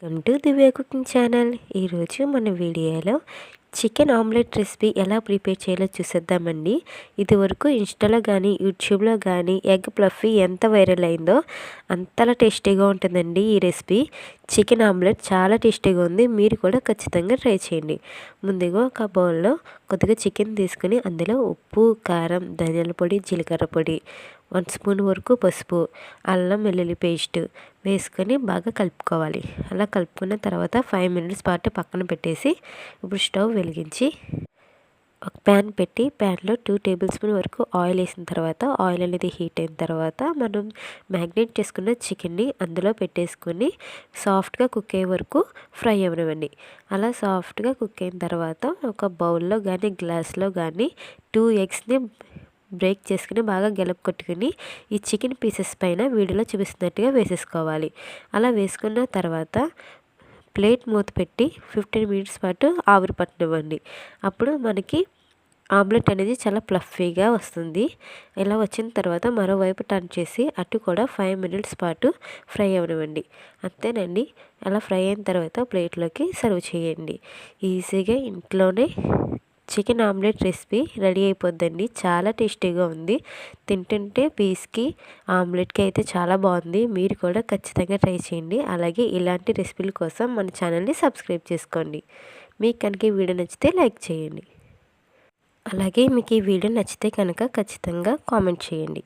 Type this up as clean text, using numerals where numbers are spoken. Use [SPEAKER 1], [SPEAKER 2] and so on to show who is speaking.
[SPEAKER 1] Welcome to Divya cooking channel. ఈరోజు మన వీడియోలో చికెన్ ఆమ్లెట్ రెసిపీ ఎలా ప్రిపేర్ చేయాలో చూసేద్దామండి. ఇదివరకు ఇన్స్టాలో కానీ యూట్యూబ్లో కానీ ఎగ్ ప్లఫీ ఎంత వైరల్ అయిందో అంతలా టేస్టీగా ఉంటుందండి ఈ రెసిపీ. చికెన్ ఆమ్లెట్ చాలా టేస్టీగా ఉంది, మీరు కూడా ఖచ్చితంగా ట్రై చేయండి. ముందుగా ఒక బౌల్లో కొద్దిగా చికెన్ తీసుకుని అందులో ఉప్పు, కారం, ధనియాల పొడి, జీలకర్ర పొడి, 1 స్పూన్ వరకు పసుపు, అల్లం వెల్లుల్లి పేస్ట్ వేసుకొని బాగా కలుపుకోవాలి. అలా కలుపుకున్న తర్వాత 5 మినిట్స్ పాటు పక్కన పెట్టేసి ఇప్పుడు స్టవ్ వెలిగించి ఒక ప్యాన్ పెట్టి ప్యాన్లో 2 టేబుల్ స్పూన్ వరకు ఆయిల్ వేసిన తర్వాత ఆయిల్ అనేది హీట్ అయిన తర్వాత మనం మ్యాగ్నేట్ చేసుకున్న చికెన్ని అందులో పెట్టేసుకొని సాఫ్ట్గా కుక్ అయ్యే వరకు ఫ్రై అవ్వనివ్వండి. అలా సాఫ్ట్గా కుక్ అయిన తర్వాత ఒక బౌల్లో కానీ గ్లాస్లో కానీ 2 ఎగ్స్ని బ్రేక్ చేసుకుని బాగా కొట్టుకుని ఈ చికెన్ పీసెస్ పైన వీడియోలో చూపిస్తున్నట్టుగా వేసేసుకోవాలి. అలా వేసుకున్న తర్వాత ప్లేట్ మూత పెట్టి 15 మినిట్స్ పాటు ఆవిరి పట్టనివ్వండి. అప్పుడు మనకి ఆమ్లెట్ అనేది చాలా ఫ్లఫీగా వస్తుంది. ఇలా వచ్చిన తర్వాత మరోవైపు టర్న్ చేసి అటు కూడా 5 మినిట్స్ పాటు ఫ్రై అవ్వనివ్వండి. అంతేనండి. అలా ఫ్రై అయిన తర్వాత ప్లేట్లోకి సర్వ్ చేయండి. ఈజీగా ఇంట్లోనే చికెన్ ఆమ్లెట్ రెసిపీ రెడీ అయిపోద్దండి. చాలా టేస్టీగా ఉంది. తింటుంటే పీస్కి ఆమ్లెట్కి అయితే చాలా బాగుంది. మీరు కూడా ఖచ్చితంగా ట్రై చేయండి. అలాగే ఇలాంటి రెసిపీల కోసం మన ఛానల్ని సబ్స్క్రైబ్ చేసుకోండి. మీకు కనుక ఈ వీడియో నచ్చితే లైక్ చేయండి. అలాగే మీకు ఈ వీడియో నచ్చితే కనుక ఖచ్చితంగా కామెంట్ చేయండి.